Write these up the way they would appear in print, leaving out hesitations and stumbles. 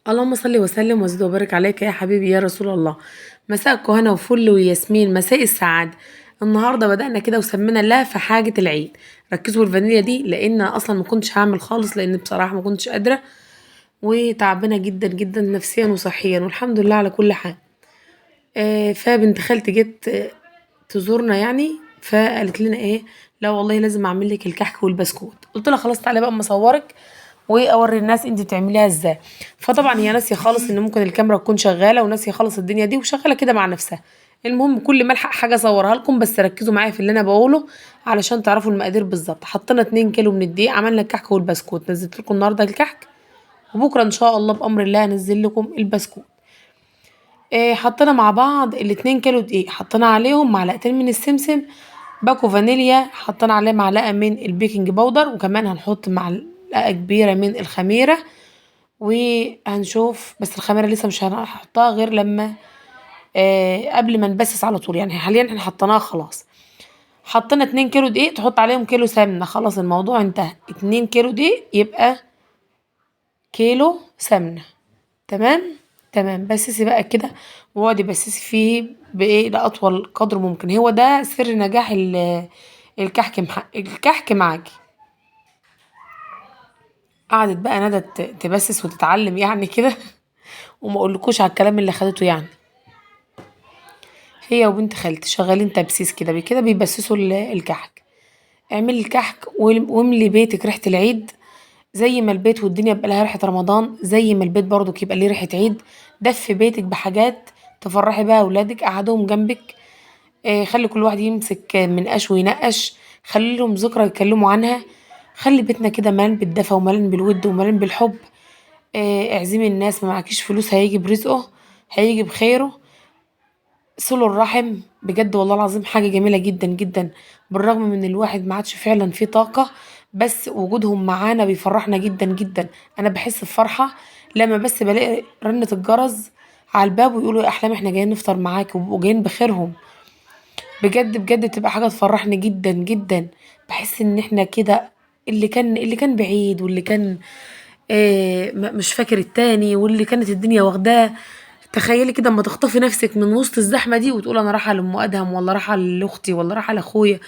اللهم صل وسلم وزد وبارك عليك يا حبيبي يا رسول الله. مساء الكهنة وفل وياسمين، مساء السعادة. النهارده بدأنا كده وسمينا الله في حاجة العيد. ركزوا الفانيليا دي لأن أصلا ما كنتش هعمل خالص، لأن بصراحة ما كنتش قادرة وتعبانة جدا جدا نفسيا وصحيا، والحمد لله على كل حال. فبنت خالتي جت تزورنا يعني، فقالت لنا ايه، لا والله لازم اعمل لك الكحك والبسكوت. قلت لها خلاص تعالى بقى اما اصورك واوري الناس انت بتعمليها ازاي. فطبعا هي ناسيه خالص ان ممكن الكاميرا تكون شغاله، وناسيه خالص الدنيا دي وشغاله كده مع نفسها. المهم كل ما الحق حاجه اصورها لكم، بس ركزوا معايا في اللي انا بقوله علشان تعرفوا المقادير بالظبط. حطينا 2 كيلو من الدقيق، عملنا الكحك والبسكوت. نزلت لكم النهارده الكحك، وبكره ان شاء الله بامر الله هنزل لكم البسكوت. حطينا مع بعض ال2 كيلو دقيق، حطينا عليهم معلقتين من السمسم، باكو فانيليا، حطينا عليه معلقة من البيكنج باودر، وكمان هنحط معلقة كبيرة من الخميرة. وهنشوف، بس الخميرة لسه مش هنحطها غير لما قبل ما نبسس على طول، يعني حاليا احنا حطيناها خلاص. حطينا 2 كيلو دقيق، تحط عليهم كيلو سمنة، خلاص الموضوع انتهى. 2 كيلو دقيق يبقى كيلو سمنة. تمام. تمام، بسسي بقى كده واقعدي بسسي فيه بايه لاطول قدر ممكن. هو ده سر نجاح الكحك الكحك معاكي. قعدت بقى ندى تبسس وتتعلم يعني كده وما اقولكوش على الكلام اللي خدته يعني. هي وبنت خالتي شغالين تبسيس كده كده بيبسسوا الكحك. اعملي الكحك واملي بيتك ريحة العيد، زي ما البيت والدنيا يبقى لها ريحة رمضان، زي ما البيت برضو يبقى ليه ريحة عيد. دفي بيتك بحاجات تفرحي بيها اولادك، قعدوهم جنبك. خلي كل واحد يمسك منقاش وينقش، خلي لهم ذكرى يتكلموا عنها. خلي بيتنا كده مليان بالدفى ومليان بالود ومليان بالحب. اعزمي الناس، ما معكيش فلوس هيجي برزقه، هيجي بخيره. صلوا الرحم بجد والله العظيم حاجة جميلة جدا جدا. بالرغم من الواحد ما عادش فعلا فيه طاقة، بس وجودهم معانا بيفرحنا جدا جدا. انا بحس بفرحة لما بس بلاقي رنة الجرس على الباب ويقولوا يا احلام احنا جايين نفطر معاك، وبيبقوا جايين بخيرهم. بجد بجد بتبقى حاجة تفرحني جدا جدا. بحس ان احنا كده، اللي كان بعيد، واللي كان مش فاكر التاني، واللي كانت الدنيا واخداه. تخيلي كده اما تخطفي نفسك من وسط الزحمة دي وتقول انا رايحة لأم ادهم، ولا رايحة لاختي، ولا رايحة لاخويا،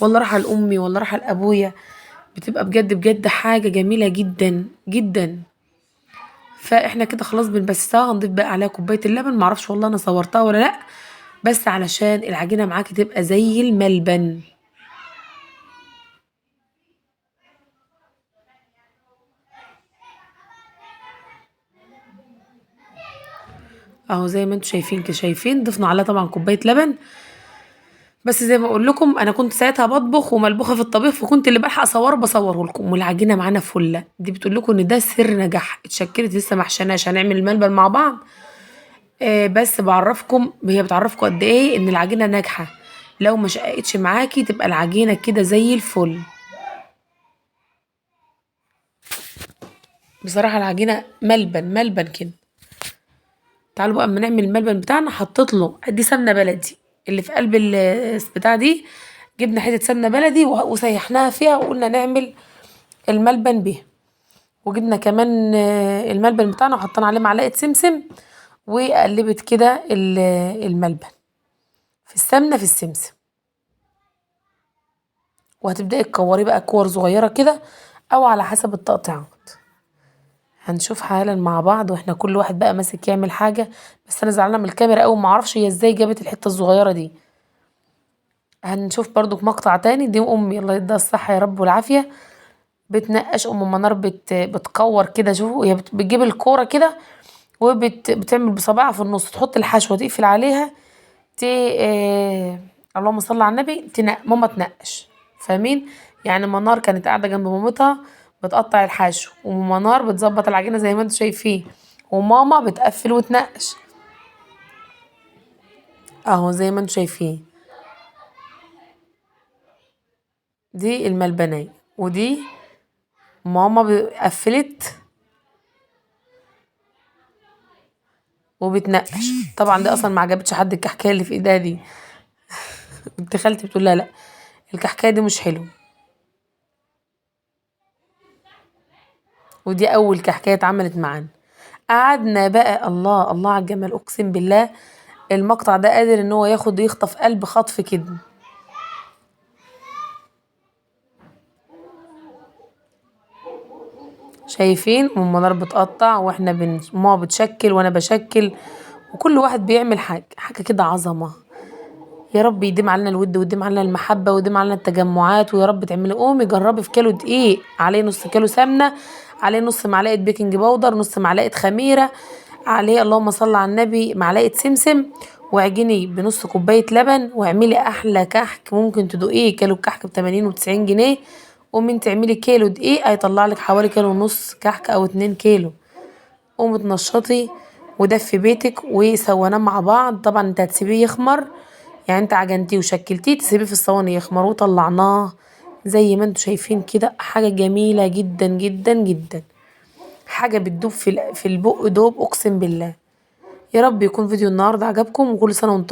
ولا رايحة لامي، ولا رايحة لابويا. بتبقى بجد بجد حاجة جميلة جدا جدا. فاحنا كده خلاص بنبسها. هنضيف بقى عليها كوباية اللبن، معرفش والله انا صورتها ولا لا، بس علشان العجينة معاكي تبقى زي الملبن. اهو زي ما انتوا شايفين كده، شايفين ضفنا عليها طبعا كوبايه لبن. بس زي ما اقول لكم، انا كنت ساعتها بطبخ وملبوخه في الطبيخ، فكنت اللي بلحق اصوره بصوره لكم. والعجينه معانا فله، دي بتقول لكم ان ده سر نجاح. اتشكلت لسه ما حشناش، هنعمل الملبن مع بعض. بس بعرفكم، هي بتعرفكم قد ايه ان العجينه ناجحه. لو ما شقتش معاكي تبقى العجينه كده زي الفل. بصراحه العجينه ملبن ملبن كده. تعالوا بقى اما نعمل الملبن بتاعنا. حطيت له ادي سمنه بلدي اللي في قلب البتاع دي. جبنا حته سمنه بلدي وسيحناها فيها، وقلنا نعمل الملبن بيها. وجبنا كمان الملبن بتاعنا وحطينا عليه معلقه سمسم، وقلبت كده الملبن في السمنه في السمسم. وهتبداي تكوريه بقى كور صغيره كده، او على حسب التقطيعات. هنشوف حالا مع بعض، واحنا كل واحد بقى ماسك يعمل حاجه. بس انا زعلانه من الكاميرا قوي، ما اعرفش هي ازاي جابت الحته الصغيره دي. هنشوف برضو مقطع تاني. دي امي الله يديها الصحه يا رب والعافيه، بتنقش ام منار بتكور كده. شوفوا هي بتجيب الكوره كده وبتعمل بصباعها في النص، تحط الحشوه تقفل عليها. ت اللهم صل على النبي. ماما تنقش، فاهمين؟ يعني منار كانت قاعده جنب مامتها بتقطع الحشو، ومنار بتظبط العجينه زي ما انتم شايفين، وماما بتقفل وتنقش. اهو زي ما انتم شايفين، دي الملبنية، ودي ماما قفلت وبتنقش. طبعا دي اصلا ما عجبتش حد الكحكايه اللي في ايديها دي. بنت خالتي بتقول لا لا، الكحكايه دي مش حلوه. ودي اول كحكايه اتعملت معانا. قعدنا بقى الله الله على الجمال، اقسم بالله المقطع ده قادر ان هو يخطف قلب خطف كده. شايفين ام منار بتقطع واحنا ماما بتشكل وانا بشكل، وكل واحد بيعمل حاجه كده عظمه. يا رب يديم علينا الود ويديم علينا المحبه ويديم علينا التجمعات، ويا رب تعملي قومي جربي في كيلو دقيق عليه نص كيلو سمنه، عليه نص معلقه بيكنج باودر، نص معلقه خميره، عليه اللهم صل على النبي معلقه سمسم، واعجني بنص كوبايه لبن، واعملي احلى كحك ممكن تدوقيه. كيلو الكحك ب80 و90 جنيه، قومي انت اعملي كيلو دقيق هيطلع لك حوالي كيلو ونص كحك او 2 كيلو. قومي تنشطي ودفي بيتك وسويناه مع بعض. طبعا انت هتسيبيه يخمر، يعني انت عجنتيه وشكلتيه تسيبيه في الصواني يخمر، وطلعناه زي ما انتوا شايفين كده. حاجة جميلة جدا جدا جدا، حاجة بتدوب في البق دوب اقسم بالله. يا رب يكون فيديو النهاردة عجبكم، وكل سنة وانتم طيبين.